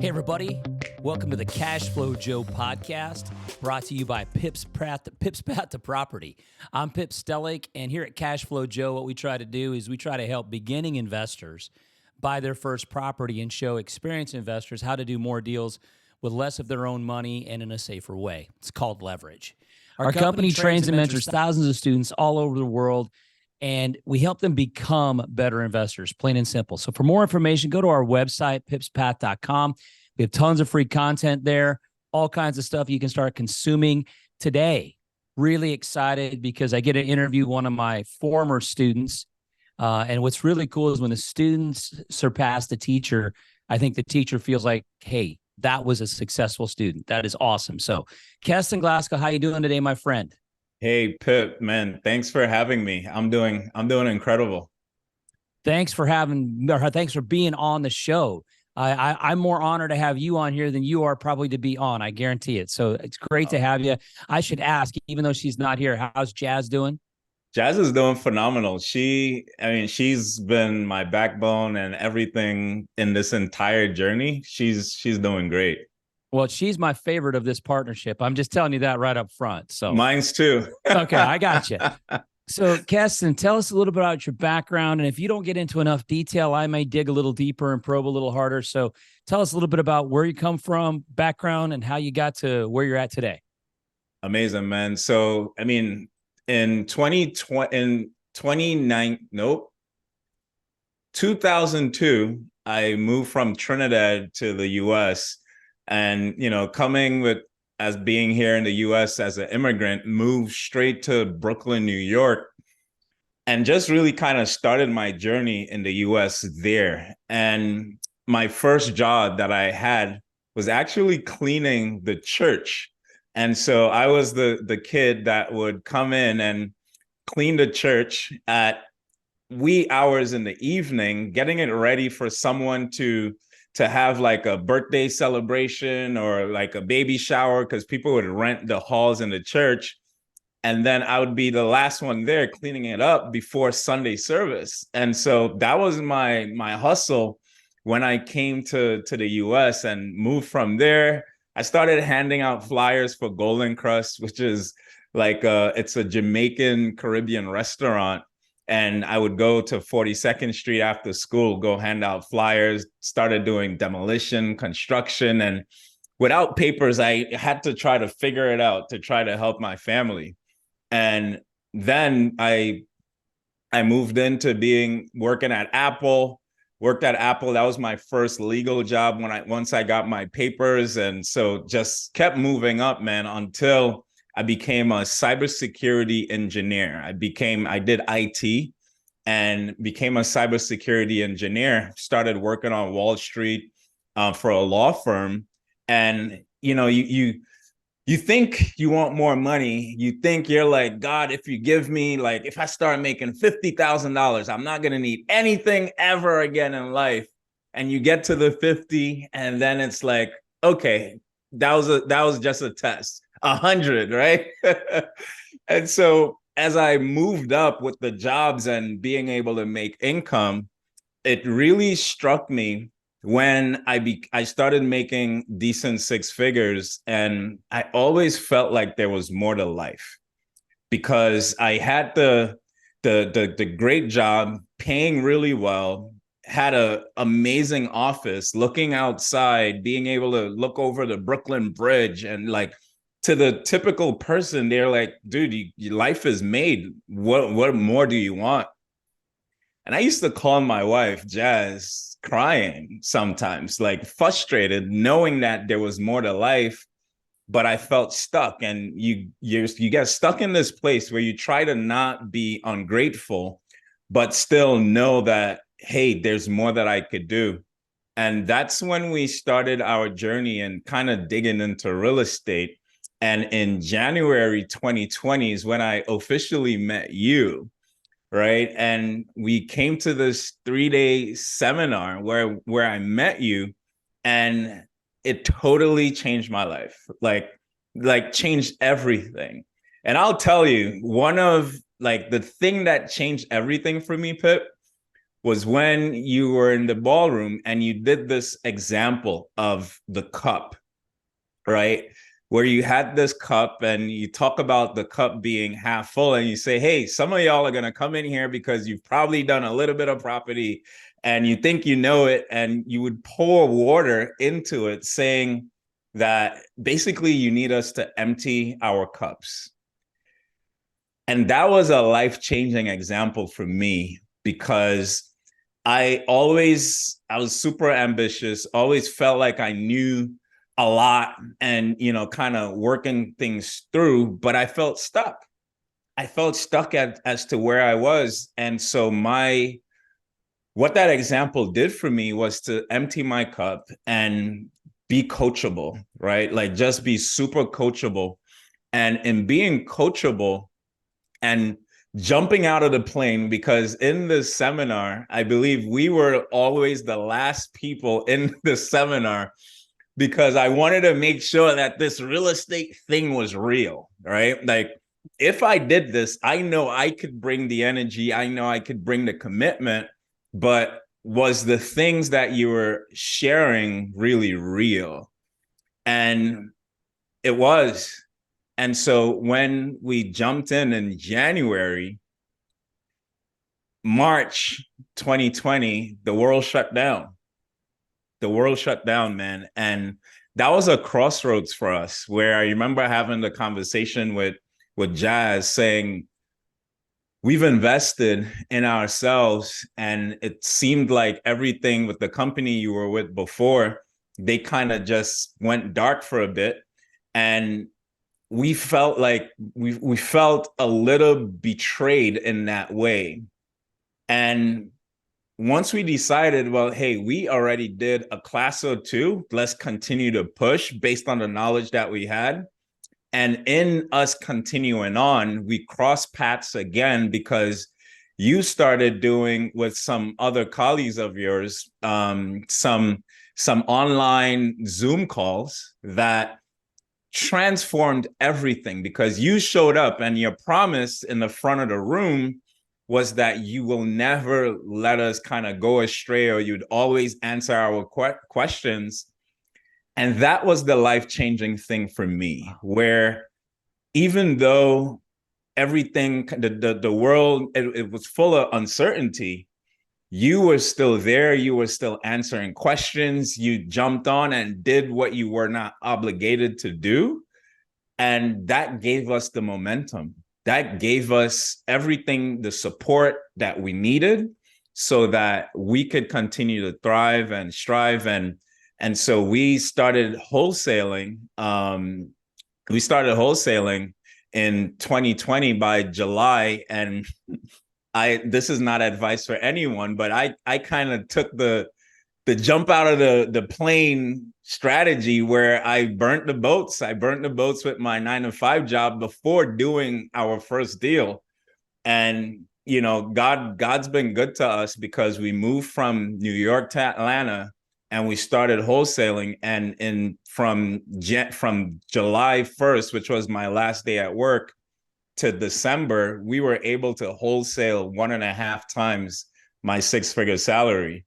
Hey, everybody. Welcome to the Cash Flow Joe podcast, brought to you by Pips Path to Property. I'm Pip Stellick, and here at Cash Flow Joe, what we try to do is we try to help beginning investors buy their first property and show experienced investors how to do more deals with less of their own money and in a safer way. It's called leverage. Our company trains and mentors thousands of students all over the world, and we help them become better investors, plain and simple. So for more information, go to our website, pipspath.com. We have tons of free content there, all kinds of stuff you can start consuming today. Really excited because I get to interview one of my former students. And what's really cool is when the students surpass the teacher, I think the teacher feels like, hey, that was a successful student. That is awesome. So Keston, Glasgow, how you doing today, my friend? Hey, Pip, man, thanks for having me. I'm doing incredible. Thanks for being on the show. I'm more honored to have you on here than you are probably to be on. I guarantee it. So it's great to have you. I should ask, even though she's not here, how's Jazz doing? Jazz is doing phenomenal. She's been my backbone and everything in this entire journey. She's doing great. Well, she's my favorite of this partnership. I'm just telling you that right up front. So mine's too. Okay, I got you. So, Keston, tell us a little bit about your background. And if you don't get into enough detail, I may dig a little deeper and probe a little harder. So tell us a little bit about where you come from, background, and how you got to where you're at today. Amazing, man. So, I mean, in 2002, I moved from Trinidad to the US. And, coming with as being here in the US as an immigrant, moved straight to Brooklyn, New York, and just really kind of started my journey in the US there. And my first job that I had was actually cleaning the church. And so I was the kid that would come in and clean the church at wee hours in the evening, getting it ready for someone to have like a birthday celebration or like a baby shower, because people would rent the halls in the church. And then I would be the last one there cleaning it up before Sunday service. And so that was my hustle when I came to the US and moved from there. I started handing out flyers for Golden Crust, which is like it's a Jamaican Caribbean restaurant. And I would go to 42nd Street after school, go hand out flyers, started doing demolition, construction. And without papers, I had to try to figure it out to try to help my family. And then I moved into working at Apple, worked at Apple. That was my first legal job once I got my papers. And so just kept moving up, man, until I became a cybersecurity engineer. I did IT and became a cybersecurity engineer, started working on Wall Street for a law firm. And, you think you want more money. You think you're like, God, if you give me, like, if I start making $50,000, I'm not going to need anything ever again in life. And you get to the 50 and then it's like, okay, that was just a test. 100, right? And so as I moved up with the jobs and being able to make income, it really struck me when I started making decent six figures. And I always felt like there was more to life because I had the great job, paying really well, had an amazing office, looking outside, being able to look over the Brooklyn Bridge, and like, to the typical person, they're like, dude, your life is made. What more do you want? And I used to call my wife, Jazz, crying sometimes, like frustrated, knowing that there was more to life, but I felt stuck. And you get stuck in this place where you try to not be ungrateful, but still know that, hey, there's more that I could do. And that's when we started our journey and kind of digging into real estate. And in January 2020 is when I officially met you, right? And we came to this 3-day seminar where I met you, and it totally changed my life, like changed everything. And I'll tell you, one of like the thing that changed everything for me, Pip, was when you were in the ballroom and you did this example of the cup, right? Where you had this cup and you talk about the cup being half full and you say, hey, some of y'all are going to come in here because you've probably done a little bit of property and you think you know it, and you would pour water into it saying that basically you need us to empty our cups. And that was a life-changing example for me because I was super ambitious, always felt like I knew a lot and, kind of working things through, but I felt stuck. I felt stuck as to where I was. And so what that example did for me was to empty my cup and be coachable, right? Like just be super coachable. And in being coachable, and jumping out of the plane, because in the seminar, I believe we were always the last people in the seminar because I wanted to make sure that this real estate thing was real, right? Like if I did this, I know I could bring the energy, I know I could bring the commitment, but was the things that you were sharing really real? And it was. And so when we jumped in January, March 2020, the world shut down. The world shut down, man. And that was a crossroads for us where I remember having the conversation with Jazz saying, we've invested in ourselves. And it seemed like everything with the company you were with before, they kind of just went dark for a bit. And we felt like we felt a little betrayed in that way. And once we decided, well, hey, we already did a class or two, let's continue to push based on the knowledge that we had. And in us continuing on, we crossed paths again because you started doing with some other colleagues of yours, some online Zoom calls that transformed everything, because you showed up and your promise in the front of the room was that you will never let us kind of go astray, or you'd always answer our questions. And that was the life-changing thing for me, where even though everything, the world, it was full of uncertainty, you were still there. You were still answering questions. You jumped on and did what you were not obligated to do. And that gave us the momentum. That gave us everything, the support that we needed so that we could continue to thrive and strive. And so we started wholesaling. In 2020 by July. And this is not advice for anyone, but I kind of took the jump out of the plane strategy where I burnt the boats. I burnt the boats with my 9-to-5 job before doing our first deal. And, God's been good to us because we moved from New York to Atlanta and we started wholesaling. And from July 1st, which was my last day at work, to December, we were able to wholesale 1.5 times my 6-figure salary.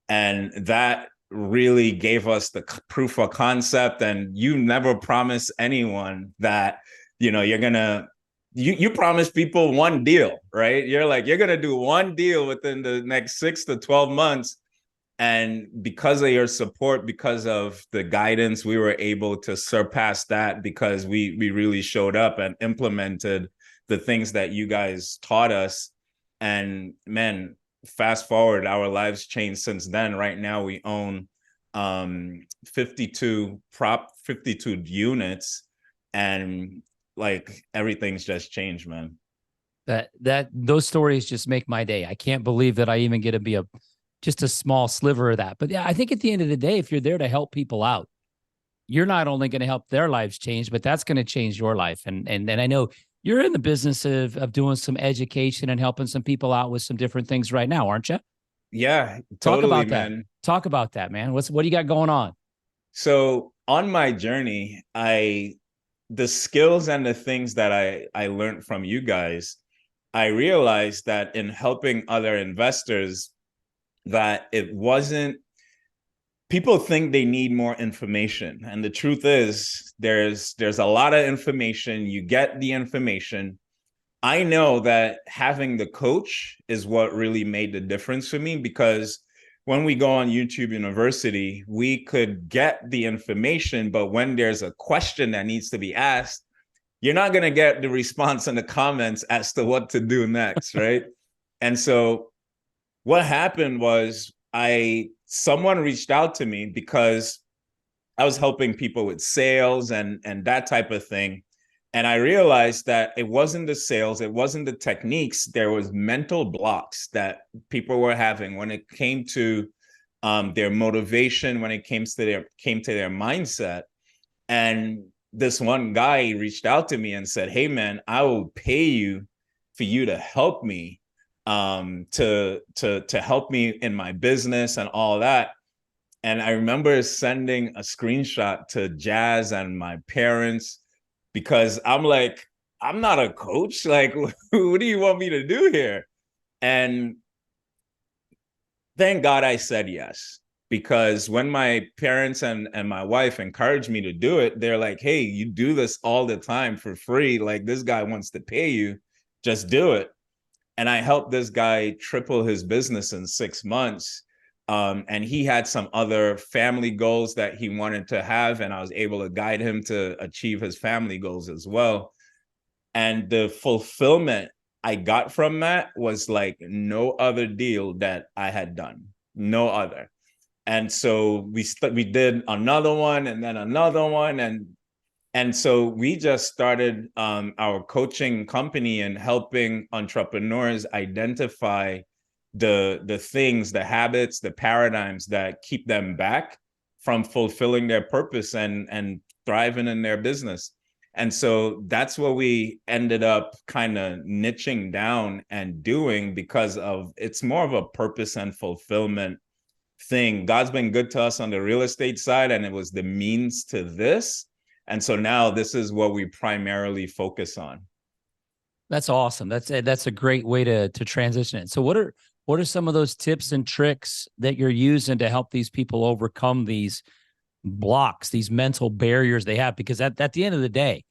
And that really gave us the proof of concept. And you never promise anyone that, you're going to, you promise people one deal, right? You're like, you're going to do one deal within the next 6 to 12 months. And because of your support, because of the guidance, we were able to surpass that because we really showed up and implemented the things that you guys taught us. And man, fast forward, our lives changed since then. Right now, we own 52 units, and like everything's just changed, man. Those stories just make my day. I can't believe that I even get to be just a small sliver of that. But yeah, I think at the end of the day, if you're there to help people out, you're not only going to help their lives change, but that's going to change your life. And I know you're in the business of doing some education and helping some people out with some different things right now, aren't you? Yeah, Talk totally, about man. that. Talk about that, man. What do you got going on? So on my journey, the skills and the things that I learned from you guys, I realized that in helping other investors, that it wasn't, people think they need more information. And the truth is there's a lot of information. You get the information. I know that having the coach is what really made the difference for me, because when we go on YouTube University, we could get the information, but when there's a question that needs to be asked, you're not going to get the response in the comments as to what to do next, right? And so what happened was someone reached out to me because I was helping people with sales and that type of thing. And I realized that it wasn't the sales, it wasn't the techniques. There was mental blocks that people were having when it came to their motivation, when it came to their mindset. And this one guy reached out to me and said, "Hey man, I will pay you for you to help me, to help me in my business and all that." And I remember sending a screenshot to Jazz and my parents, because I'm like, I'm not a coach. Like, what do you want me to do here? And thank God I said yes, because when my parents and my wife encouraged me to do it, they're like, "Hey, you do this all the time for free. Like, this guy wants to pay you, just do it." And I helped this guy triple his business in 6 months. And he had some other family goals that he wanted to have, and I was able to guide him to achieve his family goals as well. And the fulfillment I got from that was like no other deal that I had done, no other. And so we did another one, and then another one, and so we just started our coaching company and helping entrepreneurs identify the things, the habits, the paradigms that keep them back from fulfilling their purpose and thriving in their business. And so that's what we ended up kind of niching down and doing, because of it's more of a purpose and fulfillment thing. God's been good to us on the real estate side, and it was the means to this. And so now this is what we primarily focus on. That's awesome. That's a great way to transition it. So what are some of those tips and tricks that you're using to help these people overcome these blocks, these mental barriers they have? Because at the end of the day,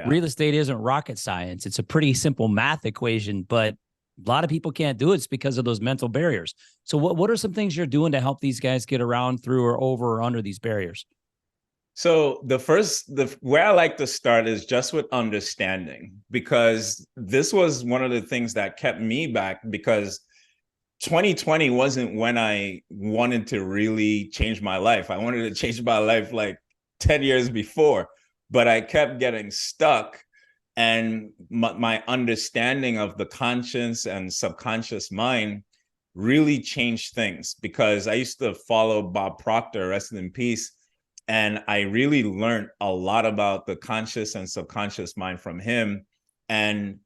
real estate isn't rocket science. It's a pretty simple math equation, but a lot of people can't do it. It's because of those mental barriers. So what are some things you're doing to help these guys get around, through, or over, or under these barriers? So where I like to start is just with understanding, because this was one of the things that kept me back, because 2020 wasn't when I wanted to really change my life. I wanted to change my life like 10 years before, but I kept getting stuck. And my understanding of the conscious and subconscious mind really changed things, because I used to follow Bob Proctor, rest in peace. And I really learned a lot about the conscious and subconscious mind from him. And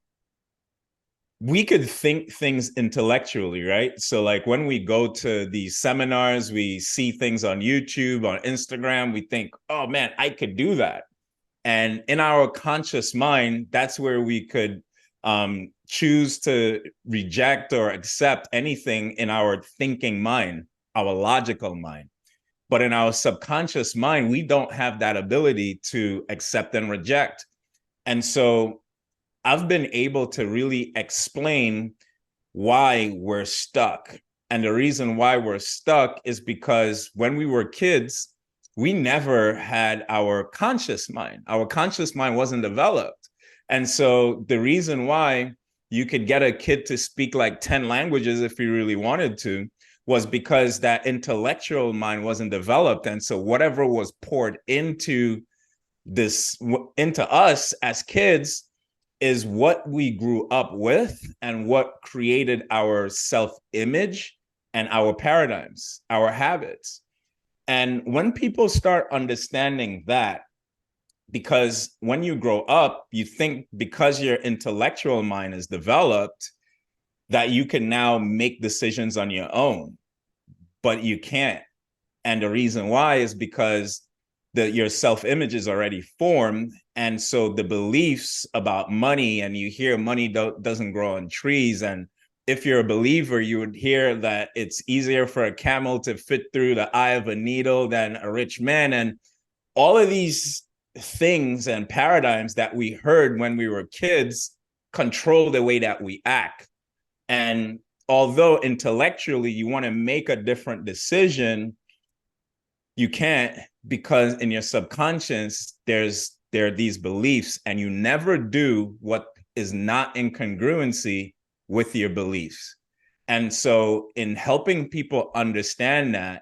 we could think things intellectually, right? So like when we go to these seminars, we see things on YouTube, on Instagram, we think, "Oh man, I could do that." And in our conscious mind, that's where we could choose to reject or accept anything in our thinking mind, our logical mind. But in our subconscious mind, we don't have that ability to accept and reject. And so I've been able to really explain why we're stuck. And the reason why we're stuck is because when we were kids, we never had our conscious mind. Our conscious mind wasn't developed. And so the reason why you could get a kid to speak like 10 languages if he really wanted to was because that intellectual mind wasn't developed. And so whatever was poured into us as kids is what we grew up with and what created our self-image and our paradigms, our habits. And when people start understanding that, because when you grow up, you think because your intellectual mind is developed, that you can now make decisions on your own, but you can't. And the reason why is because your self-image is already formed. And so the beliefs about money, and you hear money doesn't grow on trees, and if you're a believer, you would hear that it's easier for a camel to fit through the eye of a needle than a rich man. And all of these things and paradigms that we heard when we were kids control the way that we act. And although intellectually you want to make a different decision, you can't, because in your subconscious there are these beliefs, and you never do what is not in congruency with your beliefs. And so in helping people understand that,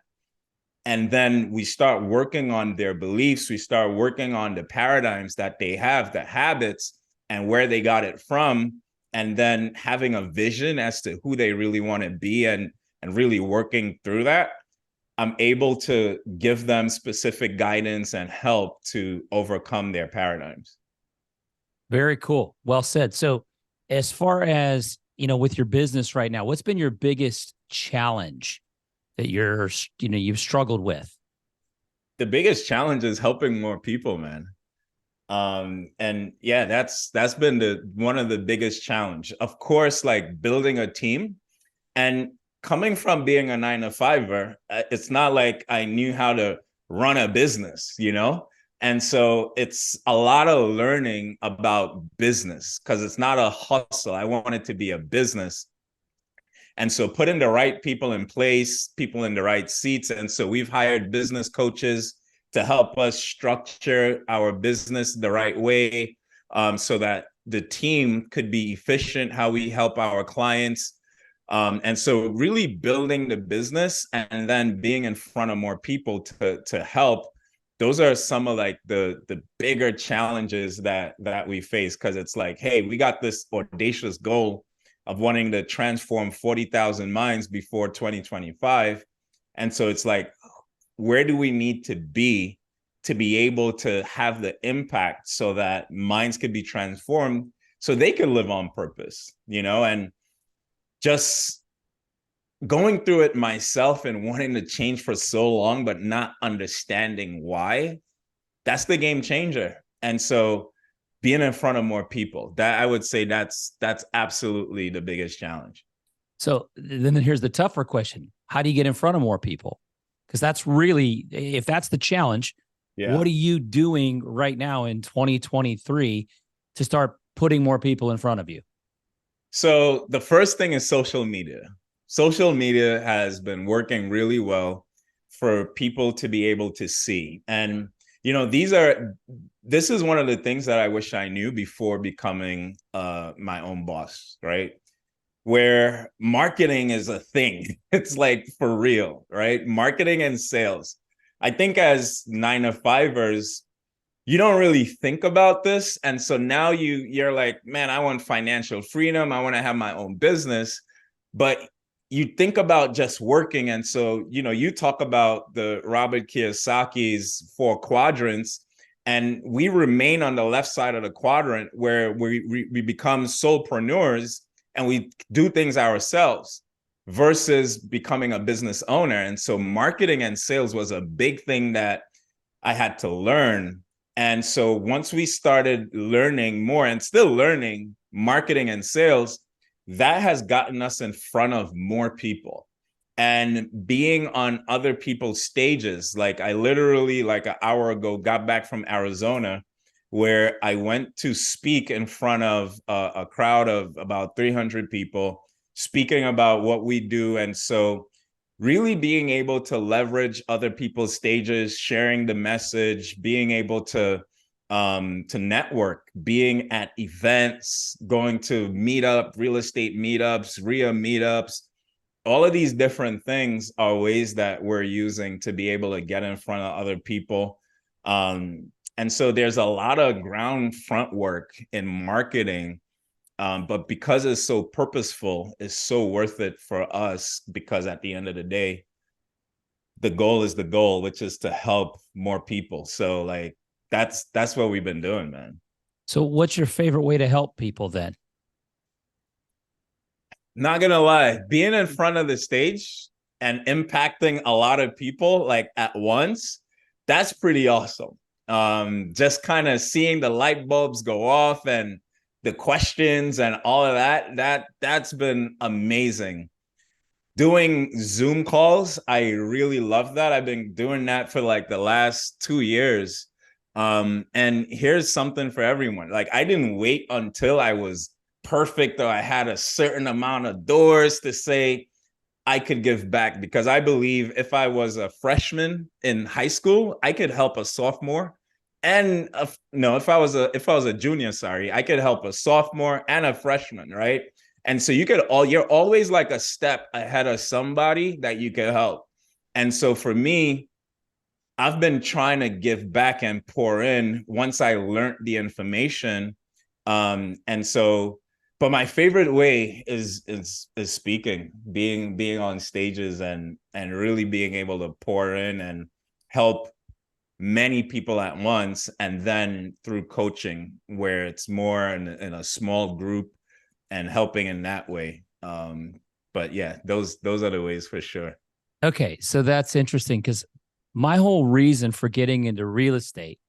and then we start working on their beliefs, we start working on the paradigms that they have, the habits, and where they got it from, and then having a vision as to who they really want to be, and really working through that, I'm able to give them specific guidance and help to overcome their paradigms. Very cool. Well said. So as far as, with your business right now, what's been your biggest challenge that you've struggled with? The biggest challenge is helping more people, man. And yeah, that's been one of the biggest challenge. Of course, like building a team, and coming from being a 9-to-5er, it's not like I knew how to run a business, And so it's a lot of learning about business, because it's not a hustle. I want it to be a business. And so putting the right people in place, people in the right seats. And so we've hired business coaches to help us structure our business the right way, so that the team could be efficient, how we help our clients. And so really building the business and then being in front of more people to help. Those are some of like the bigger challenges that we face, because it's like, hey, we got this audacious goal of wanting to transform 40,000 minds before 2025. And so it's like, where do we need to be able to have the impact so that minds could be transformed so they could live on purpose, and just going through it myself and wanting to change for so long, but not understanding why, that's the game changer. And so being in front of more people, that I would say that's absolutely the biggest challenge. So then here's the tougher question. How do you get in front of more people? Because that's really, if that's the challenge, what are you doing right now in 2023 to start putting more people in front of you? So the first thing is social media. Social media has been working really well for people to be able to see. And, this is one of the things that I wish I knew before becoming my own boss, right? Where marketing is a thing. It's like for real, right? Marketing and sales. I think as 9-to-5ers, you don't really think about this. And so now you're like, man, I want financial freedom. I want to have my own business. But you think about just working. And so, you talk about the Robert Kiyosaki's 4 quadrants, and we remain on the left side of the quadrant where we become solopreneurs and we do things ourselves versus becoming a business owner. And so marketing and sales was a big thing that I had to learn. And so once we started learning more and still learning marketing and sales, that has gotten us in front of more people and being on other people's stages. Like I literally, like an hour ago, got back from Arizona, where I went to speak in front of a crowd of about 300 people, speaking about what we do. And so really being able to leverage other people's stages, sharing the message, being able to network, being at events, going to real estate meetups, RIA meetups, all of these different things are ways that we're using to be able to get in front of other people. And so there's a lot of ground front work in marketing, but because it's so purposeful, it's so worth it for us, because at the end of the day, the goal is the goal, which is to help more people. So like, that's what we've been doing, man. So what's your favorite way to help people then? Not gonna lie, being in front of the stage and impacting a lot of people like at once, that's pretty awesome. Just kind of seeing the light bulbs go off and the questions and all of that's been amazing. Doing Zoom calls, I really love that. I've been doing that for like the last 2 years. And here's something for everyone. Like, I didn't wait until I was perfect or I had a certain amount of doors to say I could give back, because I believe if I was a freshman in high school, I could help a sophomore. And no, if I was a junior, sorry, I could help a sophomore and a freshman, right? And so you're always like a step ahead of somebody that you could help. And so for me, I've been trying to give back and pour in once I learned the information. And so, but my favorite way is speaking, being on stages and really being able to pour in and help many people at once, and then through coaching where it's more in a small group and helping in that way. But yeah, those are the ways for sure. Okay, so that's interesting because my whole reason for getting into real estate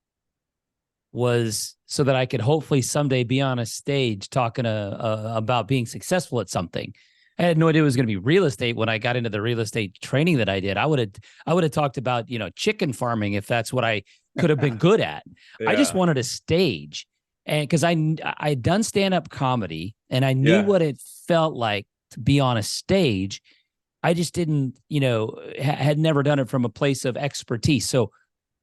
was so that I could hopefully someday be on a stage talking about being successful at something. I had no idea it was going to be real estate when I got into the real estate training that I did. I would have talked about, chicken farming if that's what I could have been good at. I just Yeah. wanted a stage. And because I'd done stand-up comedy and I knew Yeah. what it felt like to be on a stage. I just didn't, had never done it from a place of expertise. So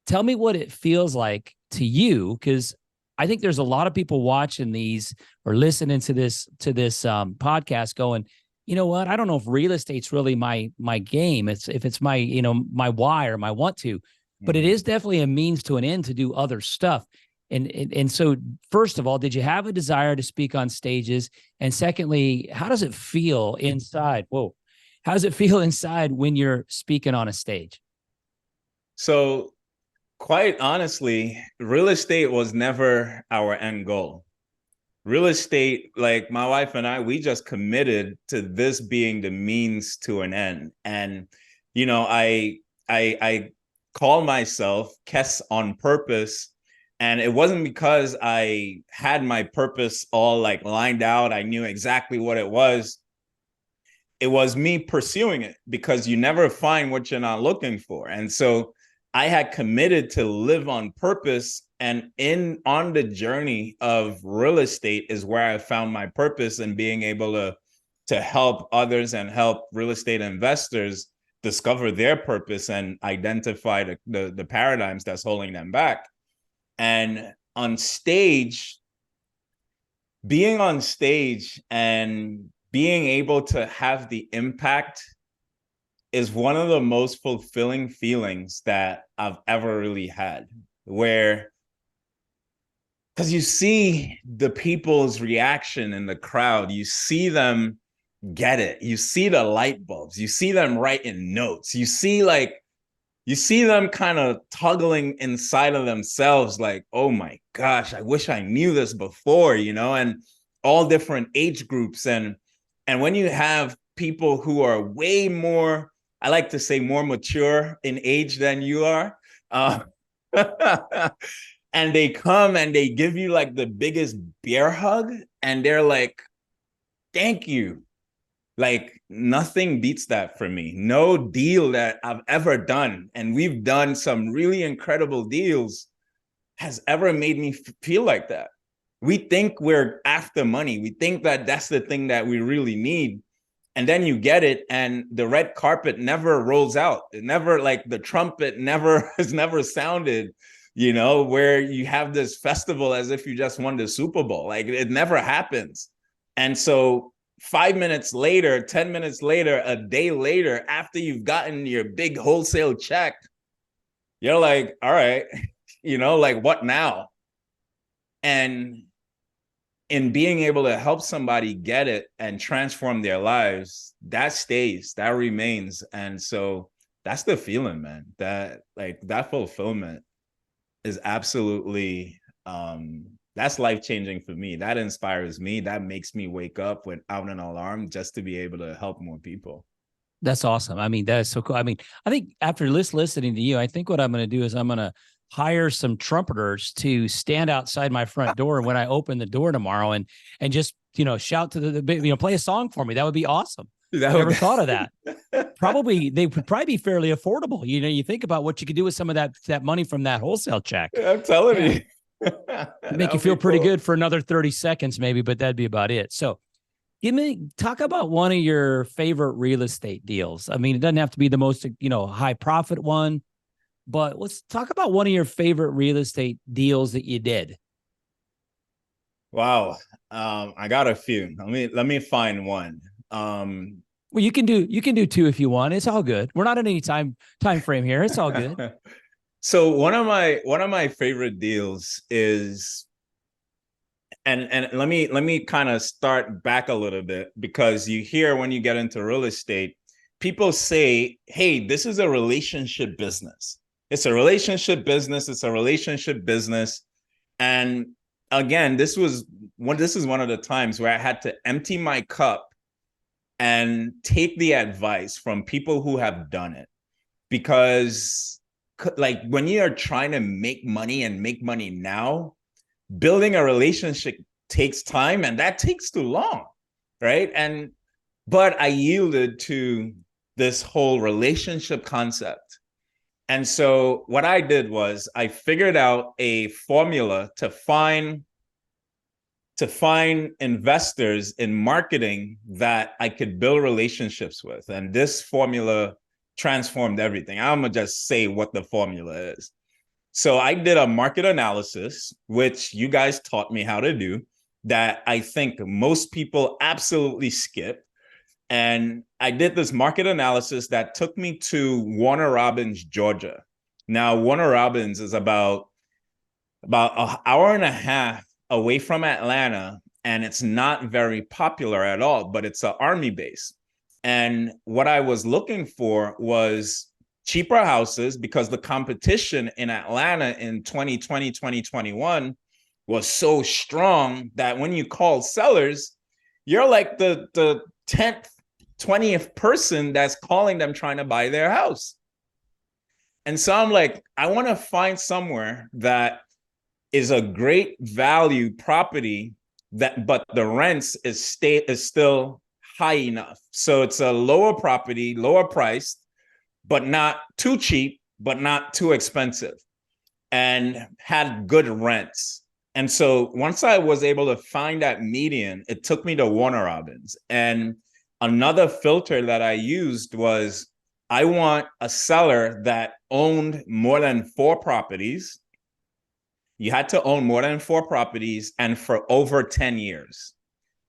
tell me what it feels like to you, because I think there's a lot of people watching these or listening to this podcast going, you know what? I don't know if real estate's really my game. If it's my my why or my want to, but it is definitely a means to an end to do other stuff. And so, first of all, did you have a desire to speak on stages? And secondly, how does it feel inside? Whoa, how does it feel inside when you're speaking on a stage? So quite honestly, real estate was never our end goal. Real estate, like my wife and I, we just committed to this being the means to an end. And I call myself Kes on purpose. And it wasn't because I had my purpose all like lined out. I knew exactly what it was. It was me pursuing it, because you never find what you're not looking for. And so I had committed to live on purpose, and on the journey of real estate is where I found my purpose, and being able to help others and help real estate investors discover their purpose and identify the paradigms that's holding them back. And on stage, being on stage and being able to have the impact is one of the most fulfilling feelings that I've ever really had, where, because you see the people's reaction in the crowd, you see them get it, you see the light bulbs, you see them writing notes, you see them kind of toggling inside of themselves like, oh my gosh, I wish I knew this before, and all different age groups. And when you have people who are way more, I like to say, more mature in age than you are, and they come and they give you like the biggest bear hug, and they're like, thank you. Like, nothing beats that for me. No deal that I've ever done, and we've done some really incredible deals, has ever made me feel like that. We think we're after money. We think that that's the thing that we really need. And then you get it, and the red carpet never rolls out. It never, like, the trumpet never has never sounded, where you have this festival as if you just won the Super Bowl. Like, it never happens. And so 5 minutes later, 10 minutes later, a day later, after you've gotten your big wholesale check, you're like, all right, like, what now? And in being able to help somebody get it and transform their lives, that stays, that remains. And so that's the feeling, man, that like that fulfillment is absolutely, that's life-changing for me. That inspires me. That makes me wake up without an alarm, just to be able to help more people. That's awesome. I mean, that is so cool. I mean, I think after listening to you, I think what I'm going to do is I'm going to hire some trumpeters to stand outside my front door when I open the door tomorrow and just, shout to play a song for me. That would be awesome. That Never would, thought of that. They would probably be fairly affordable. You think about what you could do with some of that money from that wholesale check. I'm telling Yeah. you. Make you feel pretty good for another 30 seconds, maybe, but that'd be about it. So talk about one of your favorite real estate deals. I mean, it doesn't have to be the most, high profit one, but let's talk about one of your favorite real estate deals that you did. Wow. I got a few. Let me find one. Well, you can do two if you want. It's all good. We're not in any time frame here. It's all good. So one of my favorite deals is, and let me kind of start back a little bit, because you hear when you get into real estate, people say, hey, this is a relationship business. It's a relationship business. It's a relationship business. And again, this is one of the times where I had to empty my cup and take the advice from people who have done it. Because like when you are trying to make money and make money now, building a relationship takes time, and that takes too long, right? But I yielded to this whole relationship concept. And so what I did was I figured out a formula to find investors in marketing that I could build relationships with. And this formula transformed everything. I'm gonna just say what the formula is. So I did a market analysis, which you guys taught me how to do, that I think most people absolutely skip. And I did this market analysis that took me to Warner Robins, Georgia. Now, Warner Robins is about an hour and a half away from Atlanta, and it's not very popular at all, but it's an army base. And what I was looking for was cheaper houses, because the competition in Atlanta in 2020, 2021 was so strong that when you call sellers, you're like the 10th, 20th person that's calling them trying to buy their house. And so I'm like, I want to find somewhere that is a great value property, but the rents is still high enough. So it's a lower property, lower priced, but not too cheap, but not too expensive, and had good rents. And so once I was able to find that median, it took me to Warner Robins. And another filter that I used was, I want a seller that owned more than 4 properties. You had to own more than 4 properties and for over 10 years,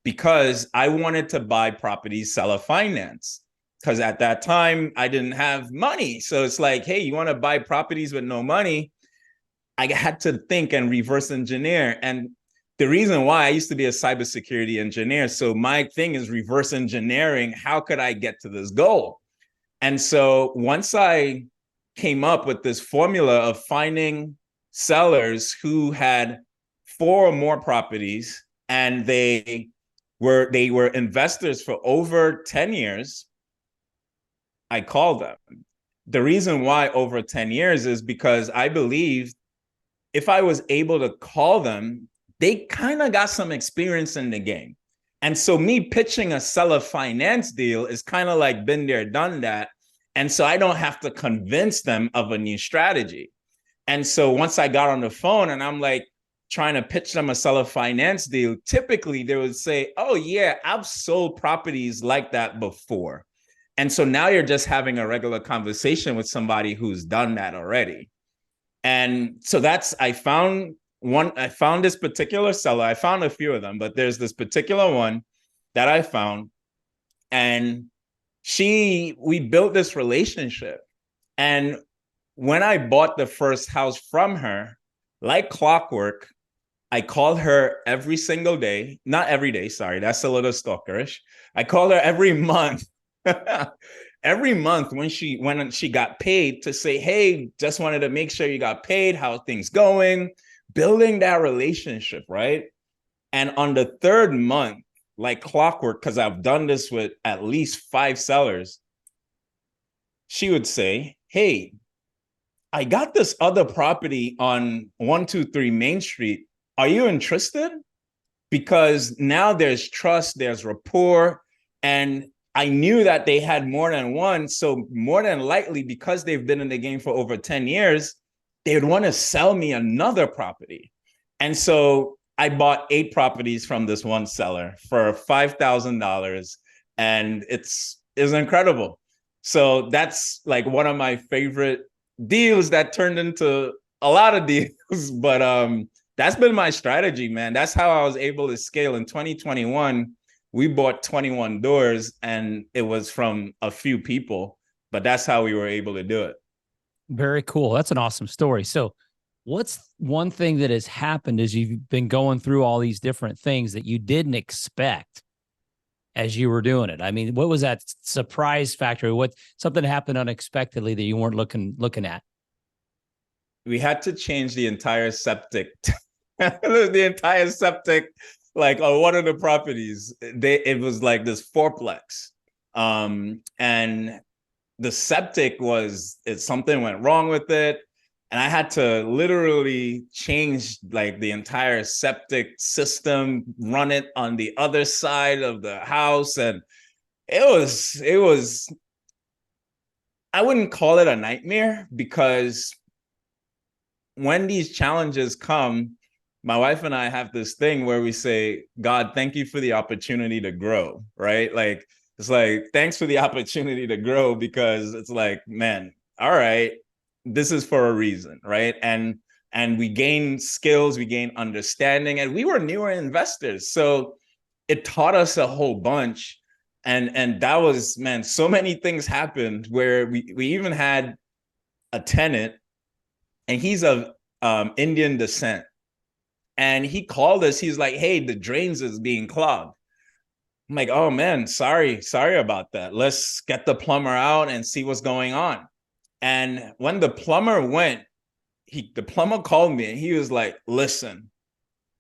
because I wanted to buy properties seller finance. Because at that time, I didn't have money. So it's like, hey, you want to buy properties with no money? I had to think and reverse engineer. And the reason why, I used to be a cybersecurity engineer. So my thing is reverse engineering. How could I get to this goal? And so once I came up with this formula of finding sellers who had 4 or more properties, and they were investors for over 10 years, I called them. The reason why over 10 years is because I believed if I was able to call them, they kind of got some experience in the game. And so me pitching a seller finance deal is kind of like been there, done that. And so I don't have to convince them of a new strategy. And so once I got on the phone and I'm like trying to pitch them a seller finance deal, typically they would say, oh yeah, I've sold properties like that before. And so now you're just having a regular conversation with somebody who's done that already. And so I found this particular seller. I found a few of them, but there's this particular one that I found, and we built this relationship. And when I bought the first house from her, like clockwork, I called her every single day. Not every day, sorry, that's a little stalkerish. I called her every month. Every month when she got paid, to say, hey, just wanted to make sure you got paid, how things going, building that relationship, right? And on the 3rd month, like clockwork, because I've done this with at least 5 sellers, she would say, hey, I got this other property on 123 Main Street. Are you interested? Because now there's trust, there's rapport, and I knew that they had more than one. So more than likely, because they've been in the game for over 10 years, they would want to sell me another property. And so I bought 8 properties from this one seller for $5,000, and it's incredible. So that's like one of my favorite deals that turned into a lot of deals. But that's been my strategy, man. That's how I was able to scale. In 2021, we bought 21 doors, and it was from a few people, but that's how we were able to do it. Very cool. That's an awesome story. So, what's one thing that has happened as you've been going through all these different things that you didn't expect as you were doing it? I mean, what was that surprise factor? What something happened unexpectedly that you weren't looking at? We had to change the entire septic. The entire septic, like on one of the properties, it was like this fourplex. And the septic something went wrong with it. And I had to literally change like the entire septic system, run it on the other side of the house. And it was, I wouldn't call it a nightmare, because when these challenges come, my wife and I have this thing where we say, God, thank you for the opportunity to grow, right? Like, it's like, thanks for the opportunity to grow, because it's like, man, all right, this is for a reason, right? And we gain skills, we gain understanding, and we were newer investors. So it taught us a whole bunch. And that was, man, so many things happened where we even had a tenant, and he's of Indian descent. And he called us. He's like, hey, the drains is being clogged. I'm like, oh man, sorry about that. Let's get the plumber out and see what's going on. And when the plumber went, the plumber called me, and he was like, listen,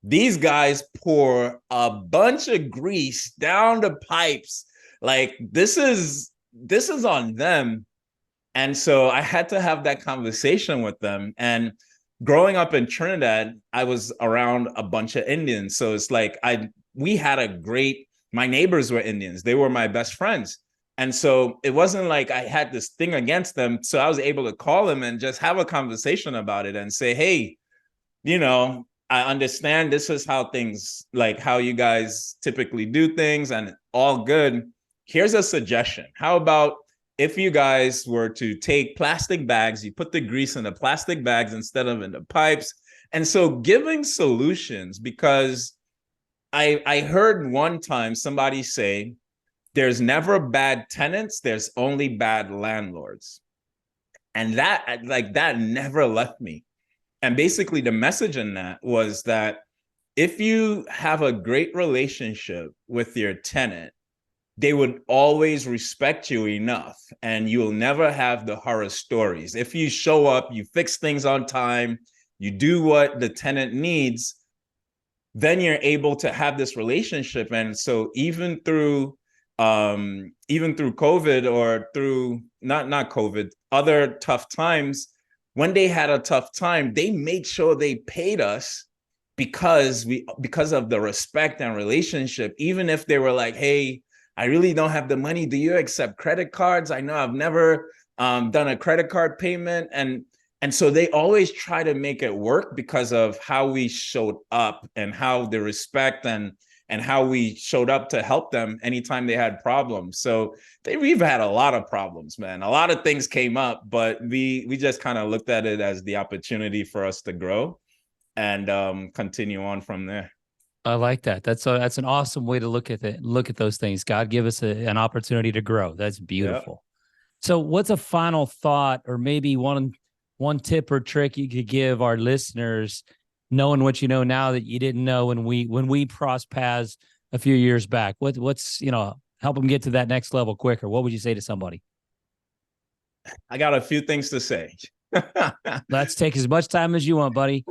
these guys pour a bunch of grease down the pipes. Like, this is on them. And so I had to have that conversation with them. And growing up in Trinidad, I was around a bunch of Indians. So it's like we had my neighbors were Indians. They were my best friends. And so it wasn't like I had this thing against them. So I was able to call them and just have a conversation about it and say, hey, I understand this is how things, like how you guys typically do things, and all good. Here's a suggestion. How about if you guys were to take plastic bags, you put the grease in the plastic bags instead of in the pipes? And so giving solutions, because I heard one time somebody say, there's never bad tenants, there's only bad landlords. And that never left me. And basically the message in that was that if you have a great relationship with your tenant, they would always respect you enough, and you'll never have the horror stories. If you show up, you fix things on time, you do what the tenant needs, then you're able to have this relationship. And so even through COVID, or through not COVID, other tough times, when they had a tough time, they made sure they paid us because of the respect and relationship. Even if they were like, hey, I really don't have the money, do you accept credit cards? I know I've never done a credit card payment. And so they always try to make it work because of how we showed up, and how the respect and how we showed up to help them anytime they had problems. So we've had a lot of problems, man. A lot of things came up, but we just kind of looked at it as the opportunity for us to grow and continue on from there. I like that. That's an awesome way to look at it. Look at those things. God give us an opportunity to grow. That's beautiful. Yeah. So what's a final thought, or maybe one tip or trick you could give our listeners, knowing what you know now that you didn't know when we crossed paths a few years back? What's help them get to that next level quicker? What would you say to somebody? I got a few things to say. Let's take as much time as you want, buddy.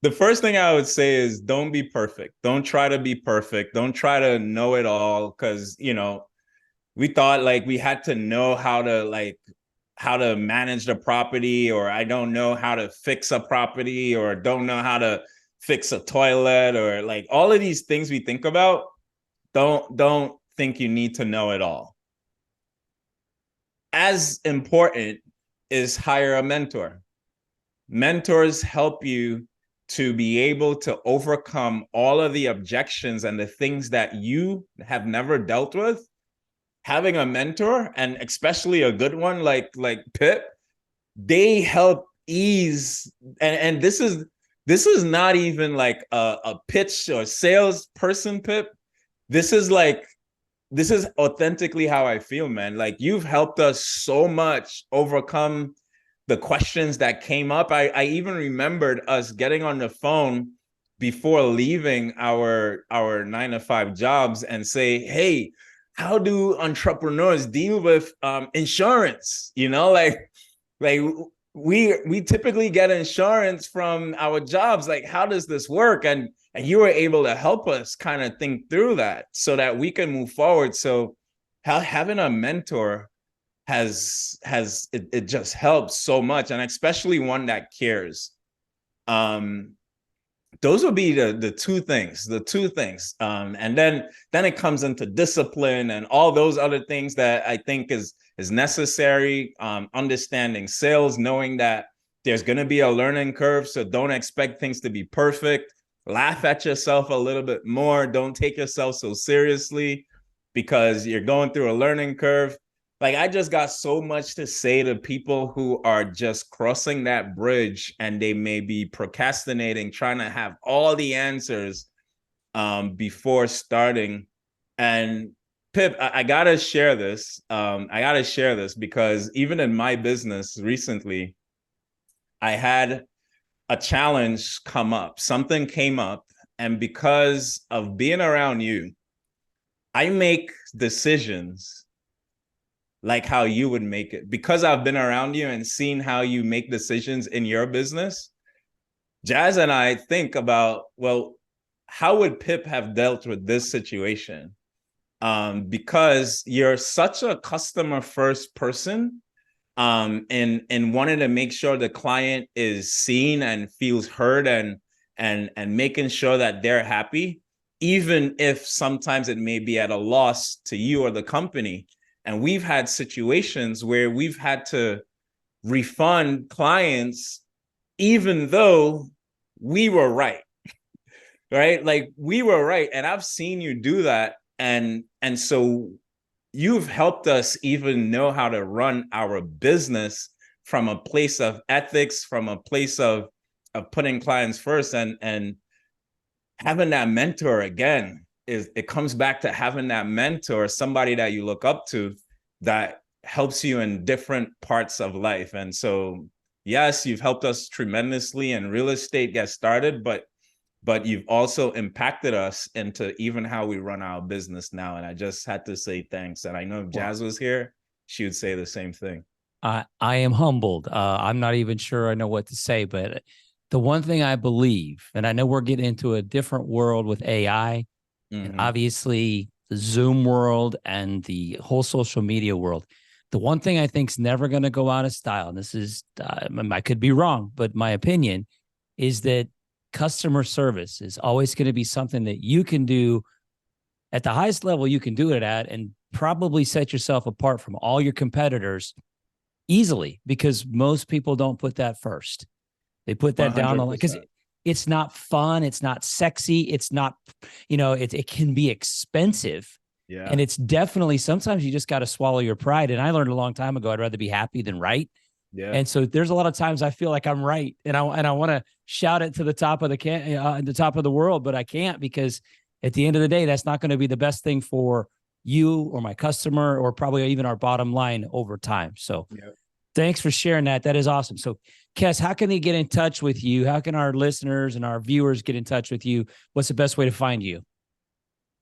The first thing I would say is, don't be perfect. Don't try to be perfect. Don't try to know it all, because we thought like we had to know how to manage the property, or I don't know how to fix a property, or don't know how to fix a toilet, or like all of these things we think about. Don't think you need to know it all. As important is hire a mentor. Mentors help you to be able to overcome all of the objections and the things that you have never dealt with. Having a mentor, and especially a good one like Pip, they help ease. And this is not even like a pitch or salesperson, Pip. This is authentically how I feel, man. Like, you've helped us so much overcome the questions that came up. I even remembered us getting on the phone before leaving our 9 to 5 jobs and say, hey, how do entrepreneurs deal with insurance? Like we typically get insurance from our jobs. Like, how does this work? And you were able to help us kind of think through that so that we can move forward. So having a mentor it just helps so much, and especially one that cares. Those would be the two things. And then it comes into discipline and all those other things that I think is necessary. Understanding sales, knowing that there's going to be a learning curve, so don't expect things to be perfect. Laugh at yourself a little bit more. Don't take yourself so seriously because you're going through a learning curve. Like, I just got so much to say to people who are just crossing that bridge and they may be procrastinating, trying to have all the answers before starting. And Pip, I gotta share this. Because even in my business recently, I had a challenge come up. Something came up, and because of being around you, I make decisions like how you would make it. Because I've been around you and seen how you make decisions in your business, Jazz and I think about, well, how would Pip have dealt with this situation? Because you're such a customer first person, and wanting to make sure the client is seen and feels heard, and making sure that they're happy, even if sometimes it may be at a loss to you or the company. And we've had situations where we've had to refund clients, even though we were right, right? Like, we were right. And I've seen you do that. And so you've helped us even know how to run our business from a place of ethics, from a place of putting clients first. And having that mentor, again, it comes back to having that mentor, somebody that you look up to, that helps you in different parts of life. And so, yes, you've helped us tremendously in real estate get started, but you've also impacted us into even how we run our business now. And I just had to say thanks. And I know if Jazz was here, she would say the same thing. I am humbled. I'm not even sure I know what to say, but the one thing I believe, and I know we're getting into a different world with AI, and obviously the Zoom world and the whole social media world. The one thing I think is never going to go out of style, and this is, I could be wrong, but my opinion is that customer service is always going to be something that you can do at the highest level you can do it at, and probably set yourself apart from all your competitors easily, because most people don't put that first. They put that 100%. Down the line because it's not fun. It's not sexy. It's not, it can be expensive. Yeah. And it's definitely, sometimes you just got to swallow your pride. And I learned a long time ago, I'd rather be happy than right. Yeah. And so there's a lot of times I feel like I'm right, and I want to shout it to the top of the top of the world, but I can't, because at the end of the day, that's not going to be the best thing for you or my customer, or probably even our bottom line over time. So thanks for sharing that. That is awesome. So Kes, how can they get in touch with you? How can our listeners and our viewers get in touch with you? What's the best way to find you?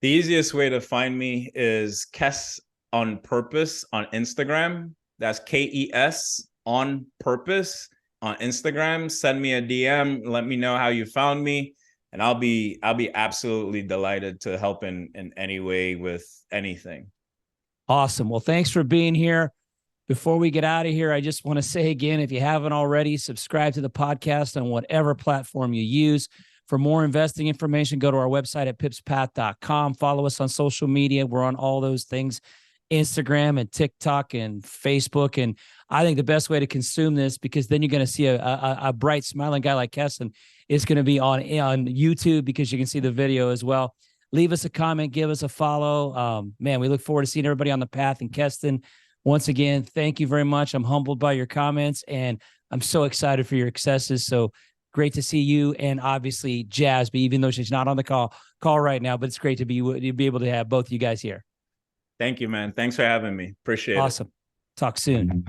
The easiest way to find me is Kes on Purpose on Instagram. That's KES on Purpose on Instagram. Send me a DM. Let me know how you found me, and I'll be absolutely delighted to help in any way with anything. Awesome. Well, thanks for being here. Before we get out of here, I just want to say again, if you haven't already, subscribe to the podcast on whatever platform you use. For more investing information, go to our website at pipspath.com. Follow us on social media. We're on all those things, Instagram and TikTok and Facebook. And I think the best way to consume this, because then you're going to see a bright, smiling guy like Keston, is going to be on YouTube, because you can see the video as well. Leave us a comment, give us a follow. Man, we look forward to seeing everybody on the path. And Keston, once again, thank you very much. I'm humbled by your comments, and I'm so excited for your successes. So great to see you, and obviously Jasby, even though she's not on the call right now, but it's great to be able to have both you guys here. Thank you, man. Thanks for having me. Appreciate it. Awesome. Talk soon.